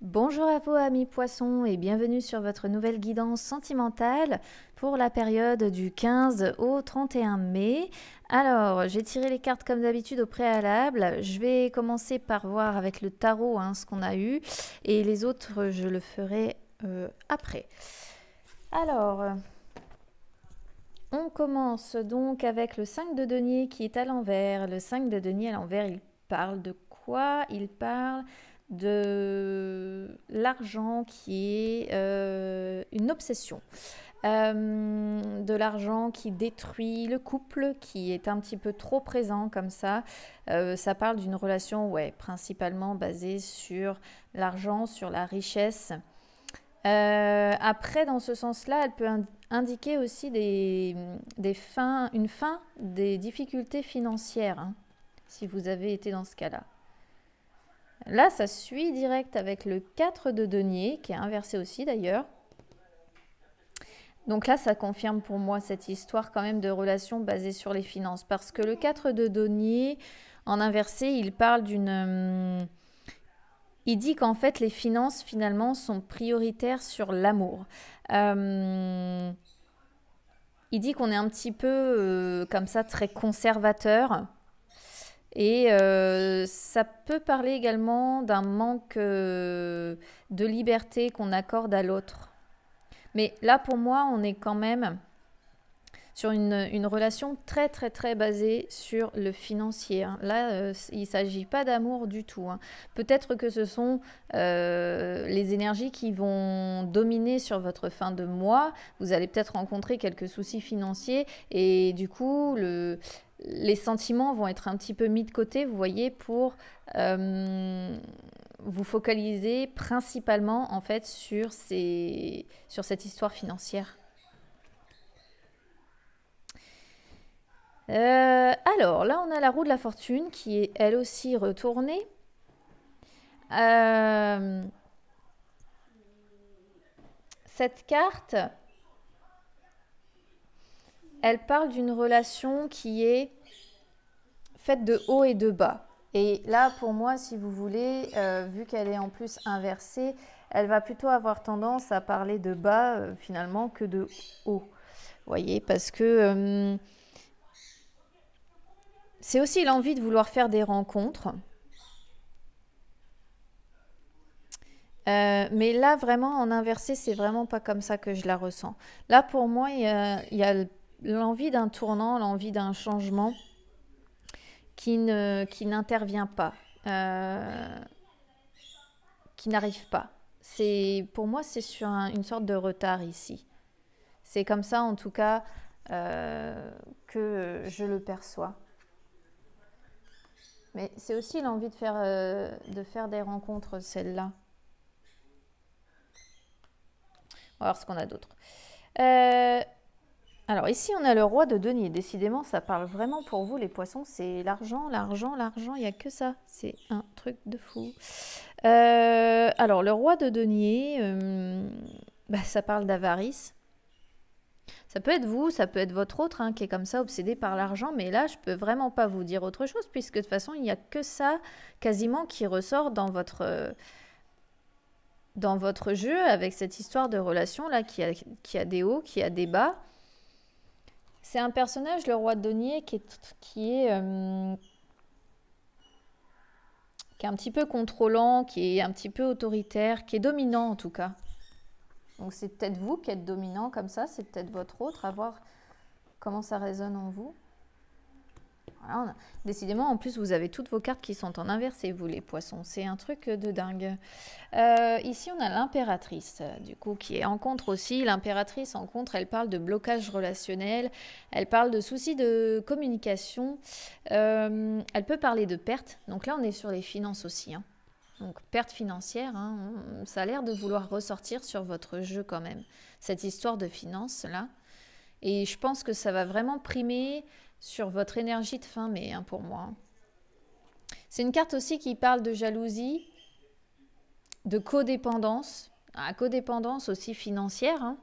Bonjour à vous amis poissons et bienvenue sur votre nouvelle guidance sentimentale pour la période du 15 au 31 mai. Alors, j'ai tiré les cartes comme d'habitude au préalable. Je vais commencer par voir avec le tarot ce qu'on a eu et les autres, je le ferai après. Alors, on commence donc avec le 5 de denier qui est à l'envers. Le 5 de denier à l'envers, il parle de quoi? Il parle de l'argent qui est une obsession. De l'argent qui détruit le couple, qui est un petit peu trop présent comme ça. Ça parle d'une relation, principalement basée sur l'argent, sur la richesse. Après, dans ce sens-là, elle peut indiquer aussi une fin des difficultés financières, si vous avez été dans ce cas-là. Là, ça suit direct avec le 4 de denier, qui est inversé aussi d'ailleurs. Donc là, ça confirme pour moi cette histoire quand même de relation basée sur les finances. Parce que le 4 de denier, en inversé, il parle d'une... il dit qu'en fait, les finances, finalement, sont prioritaires sur l'amour. Il dit qu'on est un petit peu, comme ça, très conservateur. Et ça peut parler également d'un manque de liberté qu'on accorde à l'autre. Mais là, pour moi, on est quand même sur une relation très, très, très basée sur le financier. Là, il ne s'agit pas d'amour du tout. Peut-être que ce sont les énergies qui vont dominer sur votre fin de mois. Vous allez peut-être rencontrer quelques soucis financiers et du coup, les sentiments vont être un petit peu mis de côté, vous voyez, pour vous focaliser principalement en fait sur cette histoire financière. Alors là, on a la roue de la fortune qui est elle aussi retournée. Cette carte, elle parle d'une relation qui est faite de haut et de bas. Et là, pour moi, si vous voulez, vu qu'elle est en plus inversée, elle va plutôt avoir tendance à parler de bas finalement que de haut. Vous voyez, parce que c'est aussi l'envie de vouloir faire des rencontres. Mais là, vraiment, en inversé, c'est vraiment pas comme ça que je la ressens. Là, pour moi, il y a l'envie d'un tournant, l'envie d'un changement qui n'intervient pas, qui n'arrive pas. Pour moi, c'est sur une sorte de retard ici. C'est comme ça, en tout cas, que je le perçois. Mais c'est aussi l'envie de faire des rencontres, celle-là. On va voir ce qu'on a d'autre. Alors ici, on a le roi de denier. Décidément, ça parle vraiment pour vous, les poissons. C'est l'argent, l'argent, l'argent. Il n'y a que ça. C'est un truc de fou. Alors, le roi de denier, ça parle d'avarice. Ça peut être vous, ça peut être votre autre qui est comme ça, obsédé par l'argent. Mais là, je peux vraiment pas vous dire autre chose, puisque de toute façon, il n'y a que ça, quasiment, qui ressort dans votre jeu, avec cette histoire de relation là qui a des hauts, qui a des bas. C'est un personnage, le roi de denier, qui est un petit peu contrôlant, qui est un petit peu autoritaire, qui est dominant en tout cas. Donc c'est peut-être vous qui êtes dominant comme ça, c'est peut-être votre autre, à voir comment ça résonne en vous. Voilà, décidément, en plus, vous avez toutes vos cartes qui sont en inversé, vous les poissons. C'est un truc de dingue. Ici, on a l'impératrice, du coup, qui est en contre aussi. L'impératrice, en contre, elle parle de blocage relationnel. Elle parle de soucis de communication. Elle peut parler de perte. Donc là, on est sur les finances aussi. Donc, perte financière, ça a l'air de vouloir ressortir sur votre jeu quand même. Cette histoire de finances, là. Et je pense que ça va vraiment primer sur votre énergie de fin mai, pour moi. C'est une carte aussi qui parle de jalousie, de codépendance, codépendance aussi financière.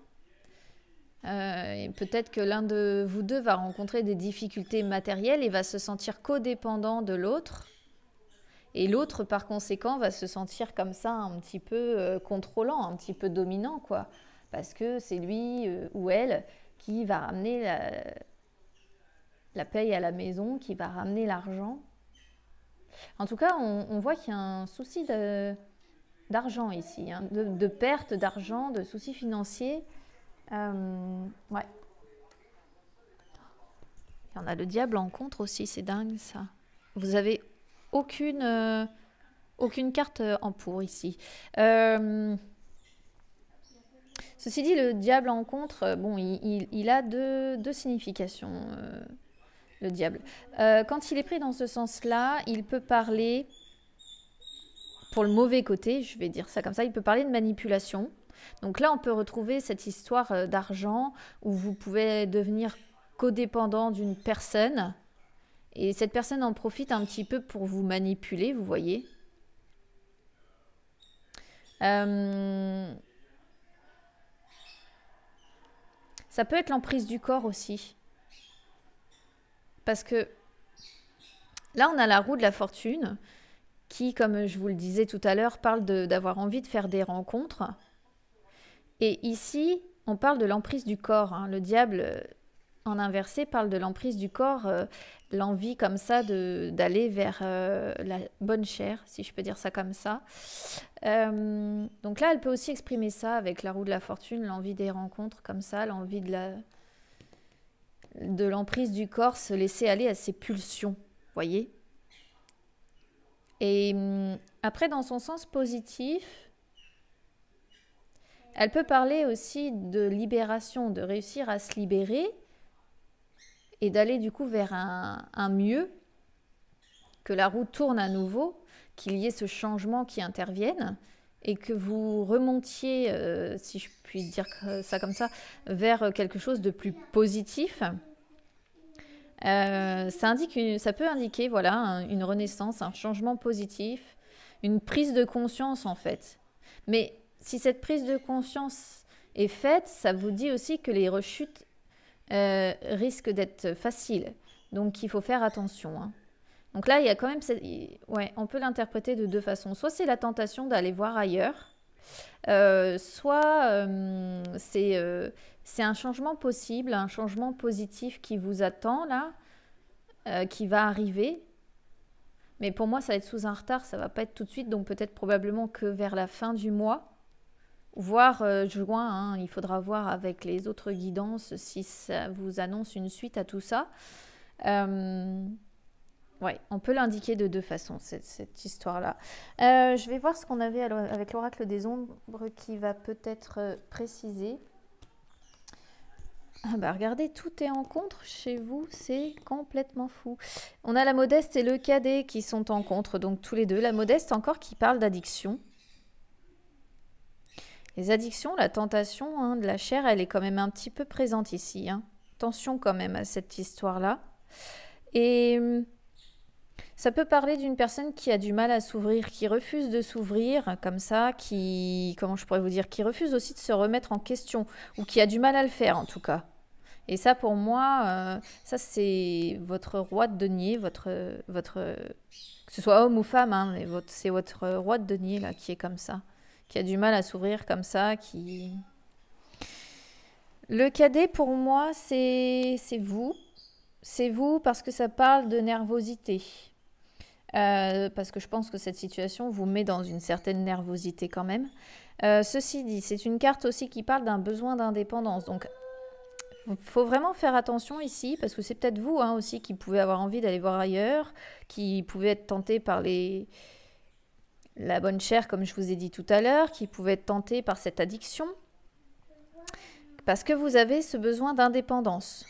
Et peut-être que l'un de vous deux va rencontrer des difficultés matérielles et va se sentir codépendant de l'autre. Et l'autre, par conséquent, va se sentir comme ça, un petit peu contrôlant, un petit peu dominant, quoi. Parce que c'est lui ou elle qui va ramener la paye à la maison, qui va ramener l'argent. En tout cas, on voit qu'il y a un souci d'argent ici, hein, de perte d'argent, de soucis financiers. Ouais. Il y en a le diable en contre aussi, c'est dingue ça. Vous avez aucune carte en pour ici. Ceci dit, le diable en contre, bon, il a deux significations, le diable. Quand il est pris dans ce sens-là, il peut parler, pour le mauvais côté, je vais dire ça comme ça, il peut parler de manipulation. Donc là, on peut retrouver cette histoire d'argent où vous pouvez devenir codépendant d'une personne. Et cette personne en profite un petit peu pour vous manipuler, vous voyez. Ça peut être l'emprise du corps aussi. Parce que là, on a la roue de la fortune qui, comme je vous le disais tout à l'heure, parle d'avoir envie de faire des rencontres. Et ici, on parle de l'emprise du corps. Hein. Le diable, en inversé, parle de l'emprise du corps, l'envie comme ça d'aller vers la bonne chair, si je peux dire ça comme ça. Donc là, elle peut aussi exprimer ça avec la roue de la fortune, l'envie des rencontres comme ça, l'envie de l'emprise du corps, se laisser aller à ses pulsions, voyez. Et après, dans son sens positif, elle peut parler aussi de libération, de réussir à se libérer et d'aller du coup vers un mieux, que la roue tourne à nouveau, qu'il y ait ce changement qui intervienne et que vous remontiez, si je puis dire ça comme ça, vers quelque chose de plus positif. Ça peut indiquer voilà, une renaissance, un changement positif, une prise de conscience en fait. Mais si cette prise de conscience est faite, ça vous dit aussi que les rechutes risquent d'être faciles. Donc il faut faire attention. Hein. Donc là, il y a quand même... Ouais, on peut l'interpréter de deux façons. Soit c'est la tentation d'aller voir ailleurs, soit c'est un changement possible, un changement positif qui vous attend là, qui va arriver. Mais pour moi, ça va être sous un retard, ça ne va pas être tout de suite, donc peut-être probablement que vers la fin du mois, voire juin. Hein, il faudra voir avec les autres guidances si ça vous annonce une suite à tout ça. Ouais, on peut l'indiquer de deux façons, cette histoire-là. Je vais voir ce qu'on avait avec l'oracle des ombres qui va peut-être préciser. Ah bah regardez, tout est en contre chez vous, c'est complètement fou. On a la modeste et le cadet qui sont en contre, donc tous les deux. La modeste encore qui parle d'addiction. Les addictions, la tentation hein, de la chair, elle est quand même un petit peu présente ici. Hein. Attention quand même à cette histoire-là. Et ça peut parler d'une personne qui a du mal à s'ouvrir, qui refuse de s'ouvrir comme ça, comment je pourrais vous dire, qui refuse aussi de se remettre en question, ou qui a du mal à le faire en tout cas. Et ça pour moi, ça c'est votre roi de denier, que ce soit homme ou femme, hein, c'est votre roi de denier là qui est comme ça, qui a du mal à s'ouvrir comme ça, qui... Le cadet pour moi c'est vous. C'est vous parce que ça parle de nervosité. Parce que je pense que cette situation vous met dans une certaine nervosité quand même. Ceci dit, c'est une carte aussi qui parle d'un besoin d'indépendance. Donc, il faut vraiment faire attention ici, parce que c'est peut-être vous hein, aussi qui pouvez avoir envie d'aller voir ailleurs, qui pouvez être tenté par la bonne chair, comme je vous ai dit tout à l'heure, qui pouvez être tenté par cette addiction, parce que vous avez ce besoin d'indépendance.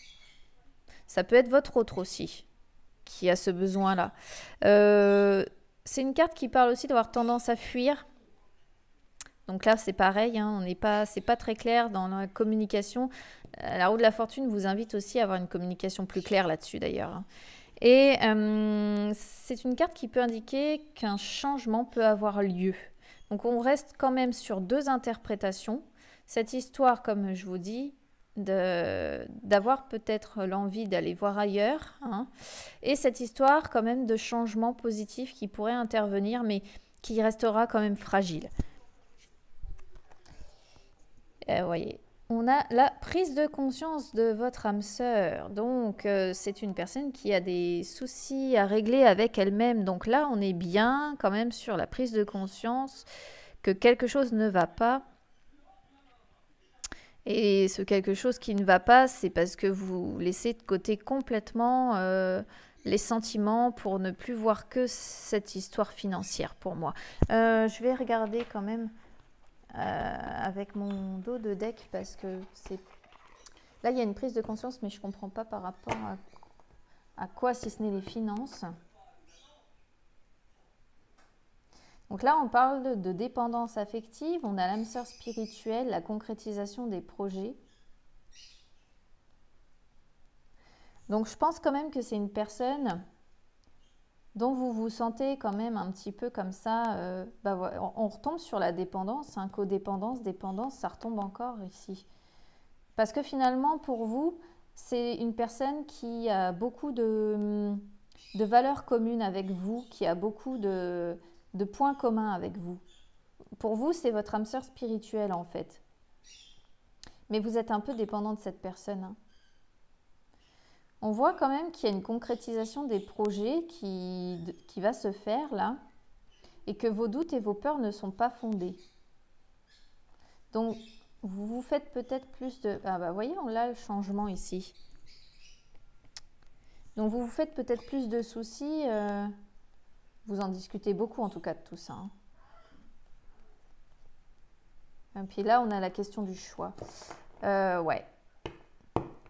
Ça peut être votre autre aussi, qui a ce besoin-là. C'est une carte qui parle aussi d'avoir tendance à fuir. Donc là, c'est pareil, hein, c'est pas très clair dans la communication. La roue de la fortune vous invite aussi à avoir une communication plus claire là-dessus d'ailleurs. Hein. Et c'est une carte qui peut indiquer qu'un changement peut avoir lieu. Donc on reste quand même sur deux interprétations. Cette histoire, comme je vous dis, d'avoir peut-être l'envie d'aller voir ailleurs, hein, et cette histoire quand même de changement positif qui pourrait intervenir, mais qui restera quand même fragile. Voyez, on a la prise de conscience de votre âme sœur. Donc, c'est une personne qui a des soucis à régler avec elle-même. Donc là, on est bien quand même sur la prise de conscience que quelque chose ne va pas. Et ce quelque chose qui ne va pas, c'est parce que vous laissez de côté complètement les sentiments pour ne plus voir que cette histoire financière pour moi. Je vais regarder quand même avec mon dos de deck parce que c'est... Là, il y a une prise de conscience, mais je ne comprends pas par rapport à quoi, si ce n'est les finances. Donc là, on parle de dépendance affective, on a l'âme sœur spirituelle, la concrétisation des projets. Donc je pense quand même que c'est une personne dont vous vous sentez quand même un petit peu comme ça. On retombe sur la dépendance, hein, codépendance, dépendance, ça retombe encore ici. Parce que finalement, pour vous, c'est une personne qui a beaucoup de valeurs communes avec vous, qui a beaucoup de points communs avec vous. Pour vous, c'est votre âme sœur spirituelle en fait. Mais vous êtes un peu dépendant de cette personne. Hein. On voit quand même qu'il y a une concrétisation des projets qui va se faire là et que vos doutes et vos peurs ne sont pas fondés. Donc, vous vous faites peut-être plus de... Ah bah, vous voyez, on a le changement ici. Donc, vous vous faites peut-être plus de soucis. Vous en discutez beaucoup, en tout cas, de tout ça. Hein. Et puis là, on a la question du choix. Ouais.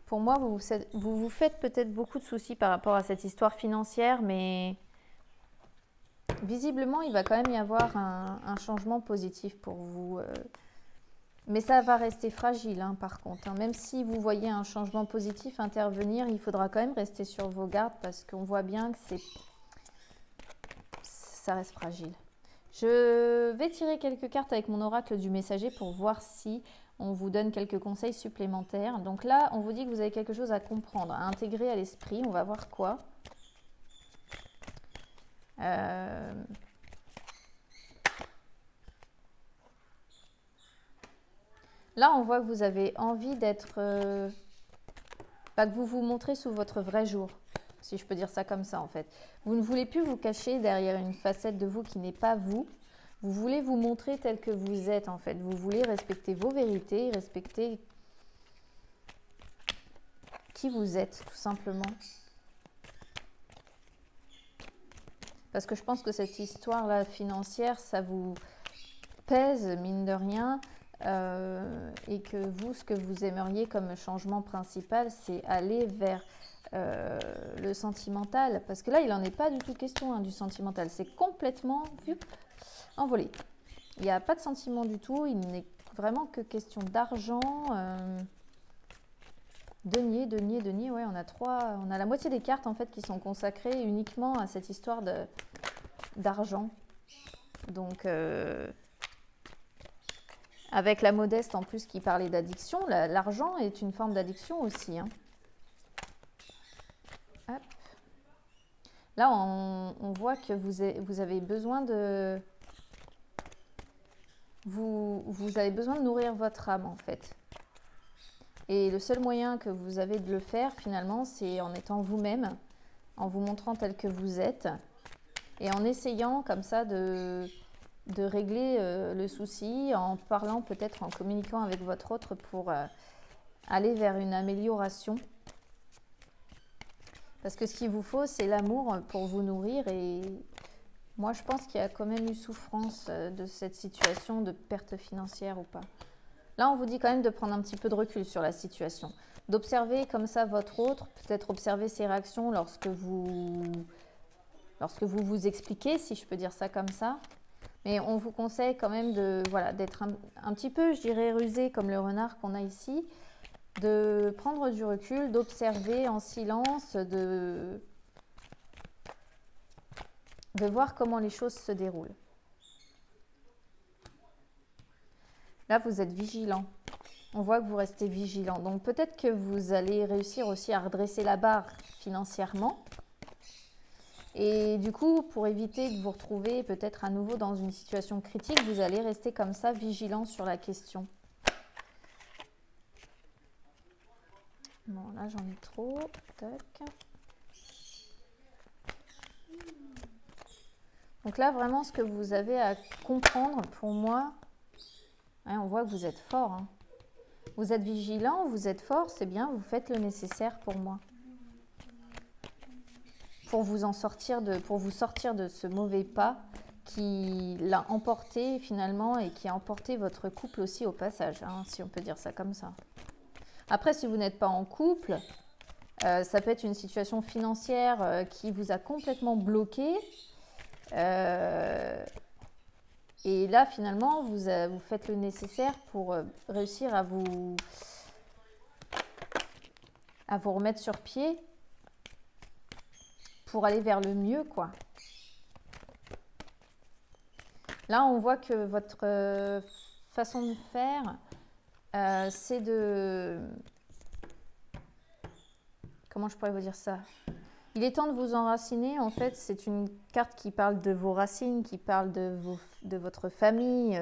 Pour moi, vous vous faites peut-être beaucoup de soucis par rapport à cette histoire financière, mais visiblement, il va quand même y avoir un changement positif pour vous. Mais ça va rester fragile, hein, par contre. Hein. Même si vous voyez un changement positif intervenir, il faudra quand même rester sur vos gardes parce qu'on voit bien que ça reste fragile. Je vais tirer quelques cartes avec mon oracle du messager pour voir si on vous donne quelques conseils supplémentaires. Donc là, on vous dit que vous avez quelque chose à comprendre, à intégrer à l'esprit. On va voir quoi. Là, on voit que vous avez envie d'être... que vous vous montrez sous votre vrai jour, si je peux dire ça comme ça en fait. Vous ne voulez plus vous cacher derrière une facette de vous qui n'est pas vous. Vous voulez vous montrer tel que vous êtes en fait. Vous voulez respecter vos vérités, respecter qui vous êtes tout simplement. Parce que je pense que cette histoire-là financière, ça vous pèse mine de rien. Et que vous, ce que vous aimeriez comme changement principal, c'est aller vers le sentimental. Parce que là, il n'en est pas du tout question du sentimental. C'est complètement envolé. Il n'y a pas de sentiment du tout. Il n'est vraiment que question d'argent. Denier. Ouais, on a la moitié des cartes en fait qui sont consacrées uniquement à cette histoire d'argent. Donc... avec la modeste en plus qui parlait d'addiction, l'argent est une forme d'addiction aussi. Hein. Hop. Là, on voit que vous avez besoin de... Vous avez besoin de nourrir votre âme en fait. Et le seul moyen que vous avez de le faire finalement, c'est en étant vous-même, en vous montrant tel que vous êtes et en essayant comme ça de régler le souci, en parlant peut-être, en communiquant avec votre autre pour aller vers une amélioration. Parce que ce qu'il vous faut, c'est l'amour pour vous nourrir. Et moi, je pense qu'il y a quand même eu souffrance de cette situation de perte financière ou pas. Là, on vous dit quand même de prendre un petit peu de recul sur la situation. D'observer comme ça votre autre, peut-être observer ses réactions lorsque vous vous expliquez, si je peux dire ça comme ça. Mais on vous conseille quand même d'être un petit peu, je dirais, rusé comme le renard qu'on a ici, de prendre du recul, d'observer en silence, de voir comment les choses se déroulent. Là, vous êtes vigilant. On voit que vous restez vigilant. Donc peut-être que vous allez réussir aussi à redresser la barre financièrement. Et du coup, pour éviter de vous retrouver peut-être à nouveau dans une situation critique, vous allez rester comme ça vigilant sur la question. Bon, là j'en ai trop. Tac. Donc là, vraiment, ce que vous avez à comprendre, pour moi, hein, on voit que vous êtes fort. Hein. Vous êtes vigilant, vous êtes fort, c'est bien, vous faites le nécessaire pour moi. Pour vous sortir de ce mauvais pas qui l'a emporté finalement et qui a emporté votre couple aussi au passage, hein, si on peut dire ça comme ça. Après, si vous n'êtes pas en couple, ça peut être une situation financière qui vous a complètement bloqué. Et là, finalement, vous faites le nécessaire pour réussir à vous remettre sur pied pour aller vers le mieux, quoi. Là, on voit que votre façon de faire, c'est de... Comment je pourrais vous dire ça ? Il est temps de vous enraciner. En fait, c'est une carte qui parle de vos racines, qui parle de votre famille.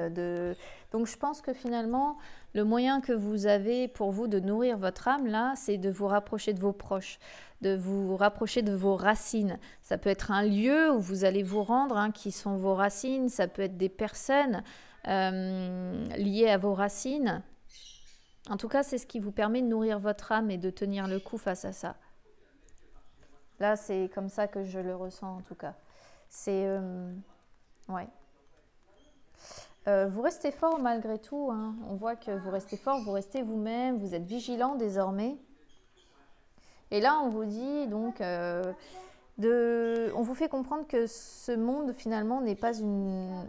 Donc, je pense que finalement, le moyen que vous avez pour vous de nourrir votre âme, là, c'est de vous rapprocher de vos proches, de vous rapprocher de vos racines. Ça peut être un lieu où vous allez vous rendre, hein, qui sont vos racines. Ça peut être des personnes liées à vos racines. En tout cas, c'est ce qui vous permet de nourrir votre âme et de tenir le coup face à ça. Là, c'est comme ça que je le ressens, en tout cas. C'est... ouais. Vous restez fort malgré tout. Hein. On voit que vous restez fort, vous restez vous-même, vous êtes vigilant désormais. Et là, on vous dit donc... on vous fait comprendre que ce monde, finalement, n'est pas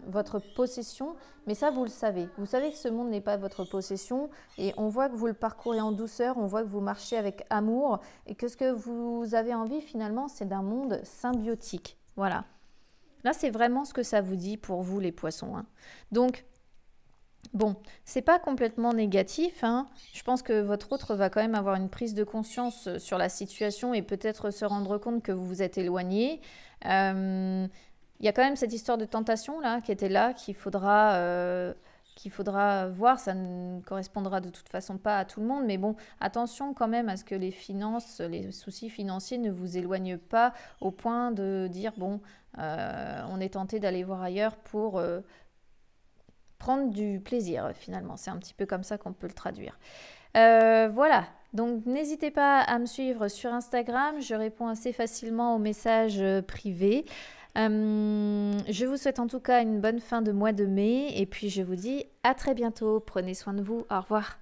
votre possession. Mais ça, vous le savez. Vous savez que ce monde n'est pas votre possession. Et on voit que vous le parcourez en douceur. On voit que vous marchez avec amour. Et que ce que vous avez envie, finalement, c'est d'un monde symbiotique. Voilà. Là, c'est vraiment ce que ça vous dit pour vous, les poissons. Hein. Donc... bon, c'est pas complètement négatif, hein. Je pense que votre autre va quand même avoir une prise de conscience sur la situation et peut-être se rendre compte que vous vous êtes éloigné. Il y a quand même cette histoire de tentation là, qui était là, qu'il faudra voir. Ça ne correspondra de toute façon pas à tout le monde, mais bon, attention quand même à ce que les soucis financiers ne vous éloignent pas au point de dire, bon, on est tenté d'aller voir ailleurs pour... prendre du plaisir finalement, c'est un petit peu comme ça qu'on peut le traduire. Voilà, donc n'hésitez pas à me suivre sur Instagram, je réponds assez facilement aux messages privés. Je vous souhaite en tout cas une bonne fin de mois de mai et puis je vous dis à très bientôt, prenez soin de vous, au revoir.